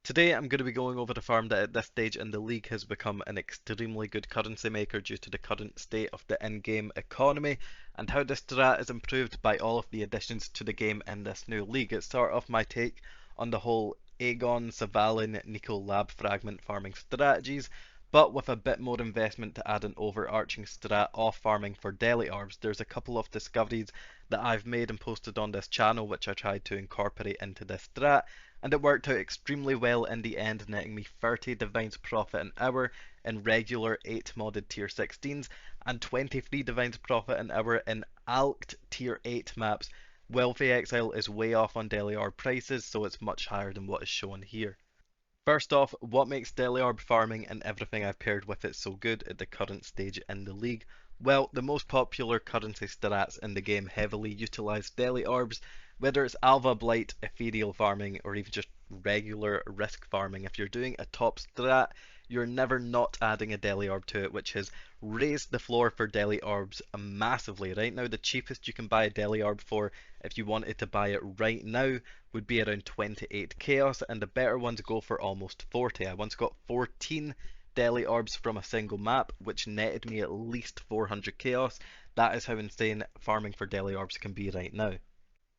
Today I'm going to be going over the farm that at this stage in the league has become an extremely good currency maker due to the current state of the in-game economy, and how this strat is improved by all of the additions to the game in this new league. It's sort of my take on the whole Aegon, Savalin, Nico Lab fragment farming strategies, but with a bit more investment to add an overarching strat of farming for Deli Orbs. There's a couple of discoveries that I've made and posted on this channel which I tried to incorporate into this strat, and it worked out extremely well in the end, netting me 30 Divines Profit an hour in regular 8 modded tier 16s and 23 Divines Profit an hour in alked tier 8 maps. Wealthy Exile is way off on Delirium prices, so it's much higher than what is shown here. First off, what makes Delirium farming and everything I've paired with it so good at the current stage in the league? Well, the most popular currency strats in the game heavily utilise Deli Orbs, whether it's Alva Blight, Ethereal farming, or even just regular risk farming. If you're doing a top strat, you're never not adding a Deli Orb to it, which has raised the floor for Deli Orbs massively. Right now, the cheapest you can buy a Deli Orb for, if you wanted to buy it right now, would be around 28 chaos, and the better ones go for almost 40. I once got 14 Deli Orbs from a single map, which netted me at least 400 chaos. That is how insane farming for Deli Orbs can be right now.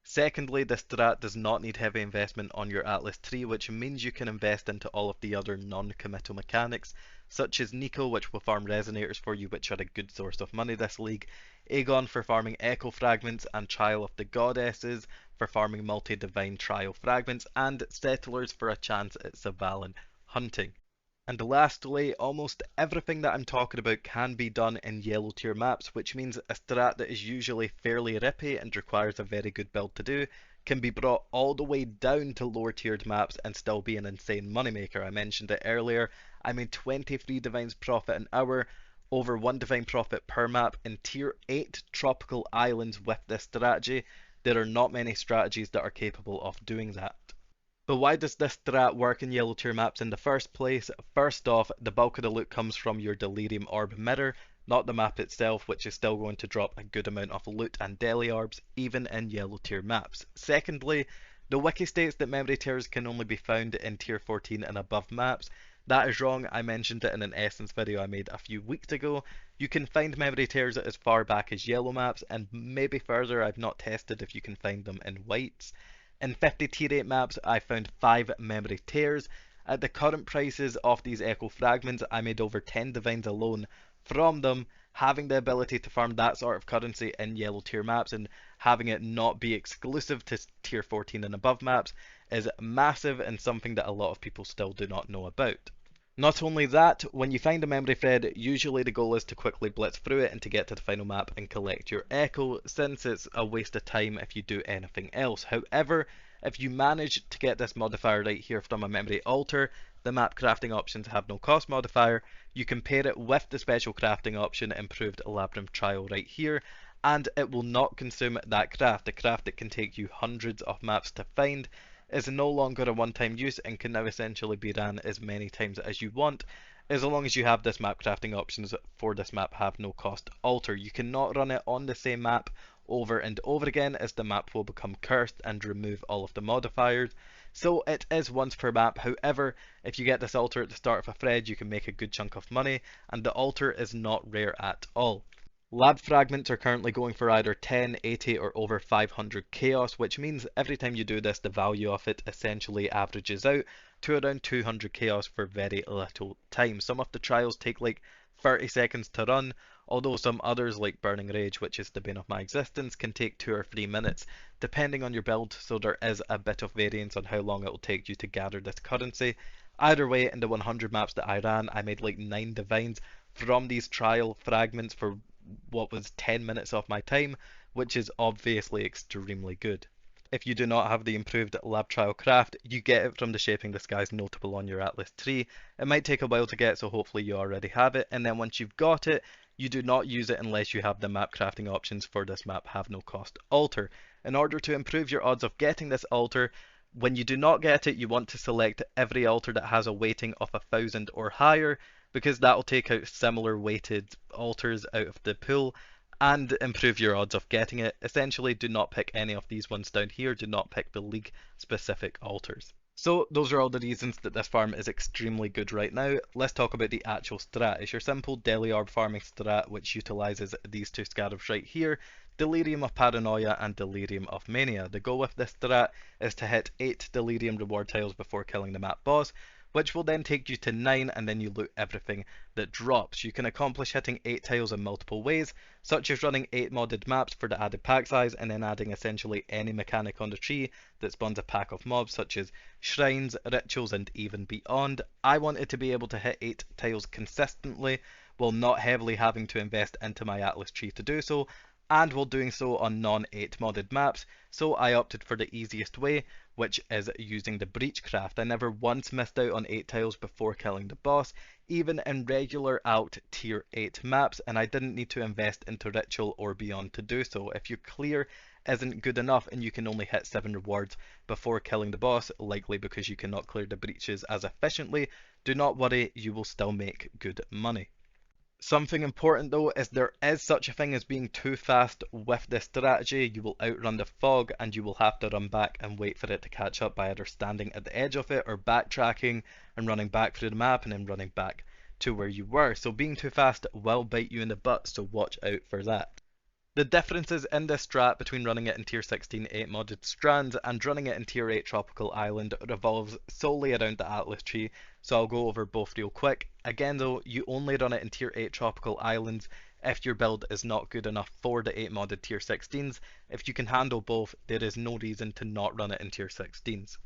Secondly, this strat does not need heavy investment on your Atlas tree, which means you can invest into all of the other non-committal mechanics, such as Nico, which will farm resonators for you, which are a good source of money this league, Aegon for farming echo fragments, and Trial of the Goddesses for farming multi-divine trial fragments, and Settlers for a chance at Savalin hunting. And lastly, almost everything that I'm talking about can be done in yellow tier maps, which means a strat that is usually fairly rippy and requires a very good build to do can be brought all the way down to lower tiered maps and still be an insane moneymaker. I mentioned it earlier, I made 23 Divines Profit an hour, over 1 Divine Profit per map in tier 8 tropical islands with this strategy. There are not many strategies that are capable of doing that. But why does this strat work in yellow tier maps in the first place? First off, the bulk of the loot comes from your Delirium Orb mirror, not the map itself, which is still going to drop a good amount of loot and Deli Orbs, even in yellow tier maps. Secondly, the wiki states that memory tears can only be found in tier 14 and above maps. That is wrong. I mentioned it in an Essence video I made a few weeks ago. You can find memory tears as far back as yellow maps, and maybe further. I've not tested if you can find them in whites. In 50 tier 8 maps, I found 5 memory tears. At the current prices of these echo fragments, I made over 10 divines alone from them. Having the ability to farm that sort of currency in yellow tier maps and having it not be exclusive to tier 14 and above maps is massive and something that a lot of people still do not know about. Not only that, when you find a memory thread, usually the goal is to quickly blitz through it and to get to the final map and collect your echo, since it's a waste of time if you do anything else. However, if you manage to get this modifier right here from a memory altar, the map crafting options have no cost modifier. You can pair it with the special crafting option, improved Labyrinth Trial right here, and it will not consume that craft. A craft that can take you hundreds of maps to find is no longer a one-time use and can now essentially be ran as many times as you want, as long as you have this map crafting options for this map have no cost alter. You cannot run it on the same map over and over again, as the map will become cursed and remove all of the modifiers. So it is once per map. However, if you get this altar at the start of a thread, you can make a good chunk of money, and the altar is not rare at all. Lab fragments are currently going for either 10, 80 or over 500 chaos, which means every time you do this, the value of it essentially averages out to around 200 chaos for very little time. Some of the trials take like 30 seconds to run, although some others like Burning Rage, which is the bane of my existence, can take 2 or 3 minutes depending on your build, so there is a bit of variance on how long it will take you to gather this currency. Either way, in the 100 maps that I ran, I made like 9 divines from these trial fragments for what was 10 minutes of my time, which is obviously extremely good. If you do not have the improved lab trial craft, you get it from the shaping disguise notable on your Atlas tree. It might take a while to get, so hopefully you already have it, and then once you've got it, you do not use it unless you have the map crafting options for this map have no cost alter. In order to improve your odds of getting this alter, when you do not get it, you want to select every altar that has a weighting of 1,000 or higher, because that will take out similar weighted altars out of the pool and improve your odds of getting it. Essentially, do not pick any of these ones down here. Do not pick the league specific altars. So those are all the reasons that this farm is extremely good right now. Let's talk about the actual strat. It's your simple Delirium Orb farming strat which utilizes these two scarabs right here, Delirium of Paranoia and Delirium of Mania. The goal with this strat is to hit 8 Delirium reward tiles before killing the map boss, which will then take you to 9 and then you loot everything that drops. You can accomplish hitting 8 tiles in multiple ways, such as running 8 modded maps for the added pack size and then adding essentially any mechanic on the tree that spawns a pack of mobs such as shrines, rituals, and even beyond. I wanted to be able to hit 8 tiles consistently while not heavily having to invest into my Atlas tree to do so, and while doing so on non-8 modded maps, so I opted for the easiest way, which is using the Breachcraft. I never once missed out on 8 tiles before killing the boss, even in regular out tier 8 maps, and I didn't need to invest into ritual or beyond to do so. If your clear isn't good enough and you can only hit 7 rewards before killing the boss, likely because you cannot clear the breaches as efficiently, do not worry, you will still make good money. Something important though is there is such a thing as being too fast with this strategy. You will outrun the fog and you will have to run back and wait for it to catch up by either standing at the edge of it or backtracking and running back through the map and then running back to where you were. So being too fast will bite you in the butt, so watch out for that. The differences in this strat between running it in Tier 16 8 modded strands and running it in Tier 8 Tropical Island revolves solely around the Atlas tree, so I'll go over both real quick. Again though, you only run it in Tier 8 Tropical Islands if your build is not good enough for the 8 modded Tier 16s. If you can handle both, there is no reason to not run it in Tier 16s.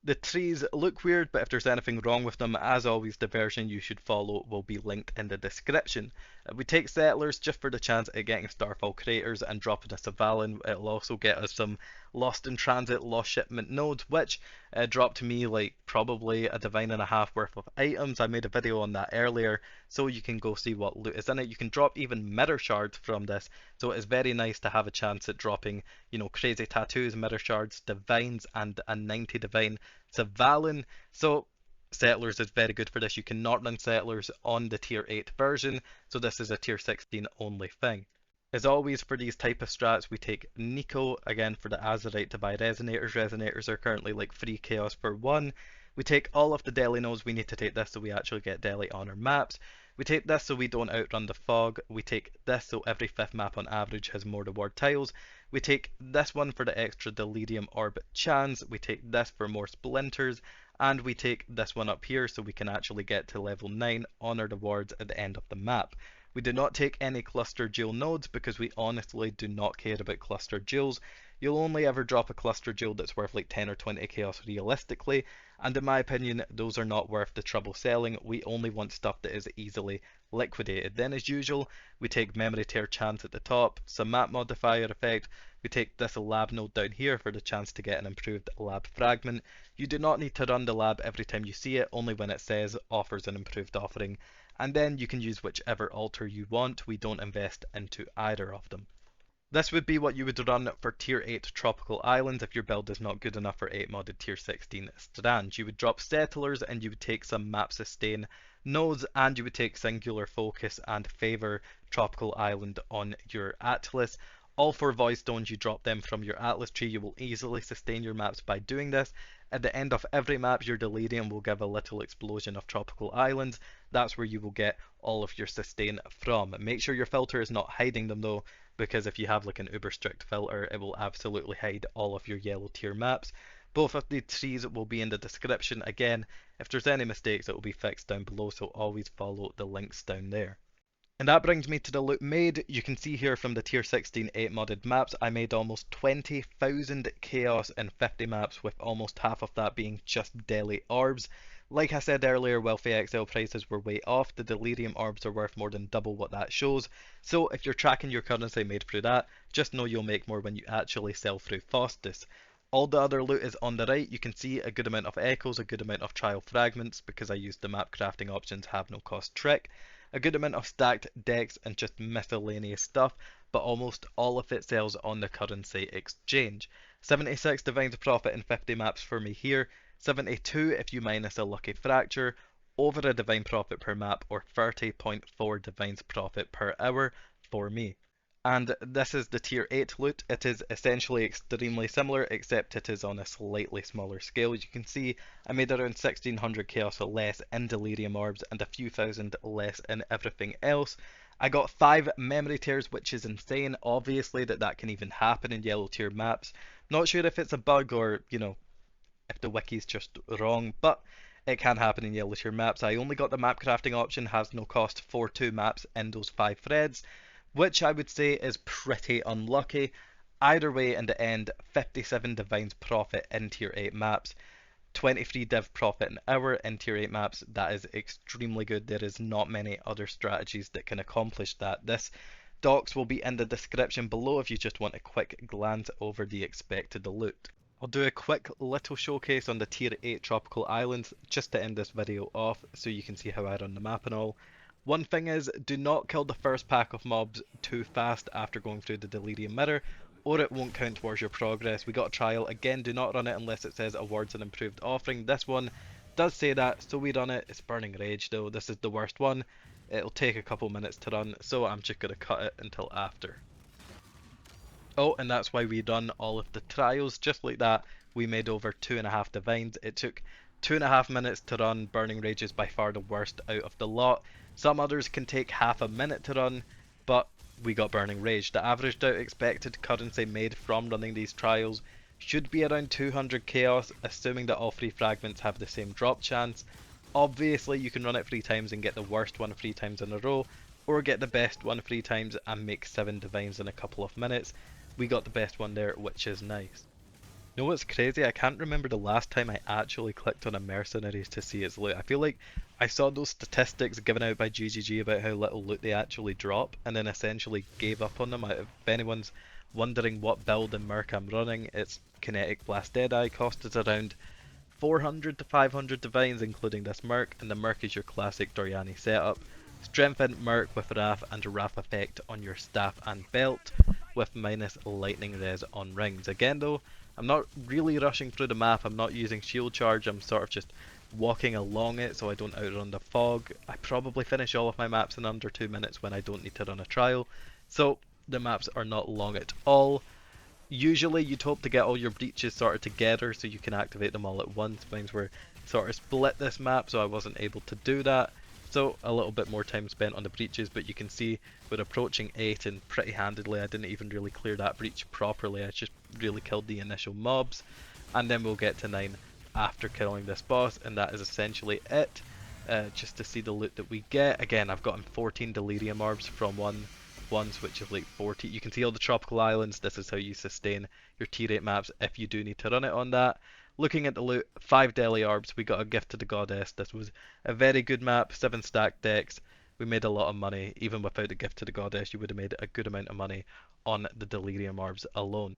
The trees look weird, but if there's anything wrong with them, as always, the version you should follow will be linked in the description. We take settlers just for the chance at getting Starfall craters and dropping us a Valen. It'll also get us some lost in transit, lost shipment nodes, which dropped me like probably a divine and a half worth of items. I made a video on that earlier, so you can go see what loot is in it. You can drop even mirror shards from this, so it's very nice to have a chance at dropping, you know, crazy tattoos, mirror shards, divines, and a 90 divine Valen. So Settlers is very good for this. You cannot run Settlers on the tier 8 version, so this is a tier 16 only thing. As always for these type of strats, we take Nico, again for the Azerite to buy Resonators. Resonators are currently like free chaos for 1. We take all of the Deli nodes, we need to take this so we actually get Deli on our maps. We take this so we don't outrun the fog. We take this so every 5th map on average has more reward tiles. We take this one for the extra Delirium Orb chance. We take this for more splinters. And we take this one up here so we can actually get to level 9 on our rewards at the end of the map. We do not take any cluster jewel nodes because we honestly do not care about cluster jewels. You'll only ever drop a cluster jewel that's worth like 10 or 20 chaos realistically, and in my opinion those are not worth the trouble selling. We only want stuff that is easily liquidated. Then as usual, we take memory tear chance at the top, some map modifier effect. We take this lab node down here for the chance to get an improved lab fragment. You do not need to run the lab every time you see it, only when it says offers an improved offering, and then you can use whichever altar you want. We don't invest into either of them. This would be what you would run for tier 8 tropical islands if your build is not good enough for 8 modded tier 16 strands. You would drop settlers and you would take some map sustain nodes, and you would take singular focus and favor tropical island on your atlas. All 4 voidstones, you drop them from your atlas tree. You will easily sustain your maps by doing this. At the end of every map, your delirium will give a little explosion of tropical islands. That's where you will get all of your sustain from. Make sure your filter is not hiding them though, because if you have like an uber strict filter, it will absolutely hide all of your yellow tier maps. Both of the trees will be in the description. Again, if there's any mistakes, it will be fixed down below, so always follow the links down there. And that brings me to the loot made. You can see here from the tier 16 8 modded maps, I made almost 20,000 chaos in 50 maps, with almost half of that being just Deli Orbs. Like I said earlier, Wealthy XL prices were way off. The Delirium Orbs are worth more than double what that shows. So if you're tracking your currency made through that, just know you'll make more when you actually sell through Faustus. All the other loot is on the right. You can see a good amount of echoes, a good amount of trial fragments because I used the map crafting options have no cost trick, a good amount of stacked decks and just miscellaneous stuff, but almost all of it sells on the currency exchange. 76 divines profit in 50 maps for me here, 72 if you minus a lucky fracture, over a divine profit per map, or 30.4 divines profit per hour for me. And this is the tier 8 loot. It is essentially extremely similar, except it is on a slightly smaller scale. As you can see, I made around 1600 chaos or less in Delirium Orbs and a few thousand less in everything else. I got 5 memory tears, which is insane. Obviously, that can even happen in yellow tier maps. Not sure if it's a bug or, if the wiki's just wrong, but it can happen in yellow tier maps. I only got the map crafting option, has no cost for 2 maps in those 5 threads, which I would say is pretty unlucky. Either way, in the end, 57 divines profit in tier 8 maps, 23 div profit an hour in tier 8 maps. That is extremely good. There is not many other strategies that can accomplish that. This docs will be in the description below if you just want a quick glance over the expected loot. I'll do a quick little showcase on the tier 8 tropical islands just to end this video off so you can see how I run the map and all. One thing is, do not kill the first pack of mobs too fast after going through the Delirium Mirror, or it won't count towards your progress. We got a trial, again do not run it unless it says awards an improved offering. This one does say that, so we run it. It's Burning Rage though, this is the worst one. It'll take a couple minutes to run, so I'm just going to cut it until after. Oh, and that's why we done all of the trials, just like that. We made over 2.5 divines. It took 2.5 minutes to run. Burning Rage is by far the worst out of the lot. Some others can take half a minute to run, but we got Burning Rage. The averaged out expected currency made from running these trials should be around 200 chaos, assuming that all 3 fragments have the same drop chance. Obviously, you can run it 3 times and get the worst one 3 times in a row, or get the best one 3 times and make 7 divines in a couple of minutes. We got the best one there, which is nice. You know what's crazy? I can't remember the last time I actually clicked on a mercenaries to see its loot. I feel like I saw those statistics given out by GGG about how little loot they actually drop, and then essentially gave up on them. If anyone's wondering what build and merc I'm running, it's Kinetic Blast Deadeye. Cost is around 400 to 500 divines, including this merc, and the merc is your classic Doriani setup. Strengthened merc with Wrath and Wrath effect on your staff and belt, with minus lightning res on rings. Again though, I'm not really rushing through the map, I'm not using shield charge, I'm sort of just walking along it so I don't outrun the fog. I probably finish all of my maps in under 2 minutes when I don't need to run a trial, so the maps are not long at all. Usually you'd hope to get all your breaches sort of together so you can activate them all at once. Mine were sort of split this map, so I wasn't able to do that. So a little bit more time spent on the breaches, but you can see we're approaching 8 and pretty handedly. I didn't even really clear that breach properly. I just really killed the initial mobs, and then we'll get to 9 after killing this boss, and that is essentially it. Just to see the loot that we get. Again, I've gotten 14 Delirium Orbs from ones, which is like 40. You can see all the tropical islands. This is how you sustain your tier 8 maps if you do need to run it on that. Looking at the loot, 5 Deli Orbs, we got a gift to the goddess. This was a very good map, 7 stack decks. We made a lot of money. Even without the gift to the goddess, you would have made a good amount of money on the Delirium Orbs alone.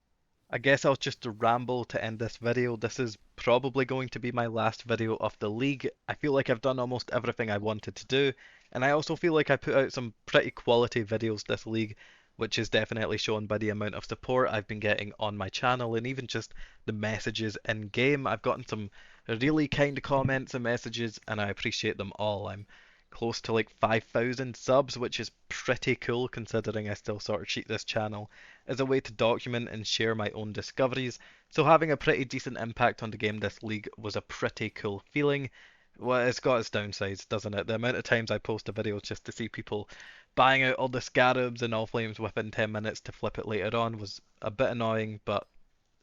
I guess I'll just ramble to end this video. This is probably going to be my last video of the league. I feel like I've done almost everything I wanted to do, and I also feel like I put out some pretty quality videos this league, which is definitely shown by the amount of support I've been getting on my channel and even just the messages in game. I've gotten some really kind comments and messages, and I appreciate them all. I'm close to like 5,000 subs, which is pretty cool considering I still sort of treat this channel as a way to document and share my own discoveries. So having a pretty decent impact on the game this league was a pretty cool feeling. Well, it's got its downsides, doesn't it? The amount of times I post a video just to see people buying out all the scarabs and all flames within 10 minutes to flip it later on was a bit annoying, but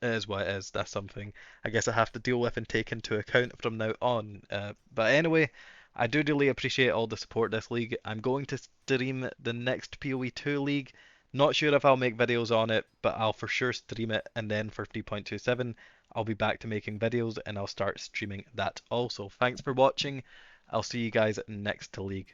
it is what it is. That's something I guess I have to deal with and take into account from now on. But anyway, I do really appreciate all the support this league. I'm going to stream the next PoE 2 league. Not sure if I'll make videos on it, but I'll for sure stream it, and then for 3.27 I'll be back to making videos and I'll start streaming that also. Thanks for watching. I'll see you guys next to league.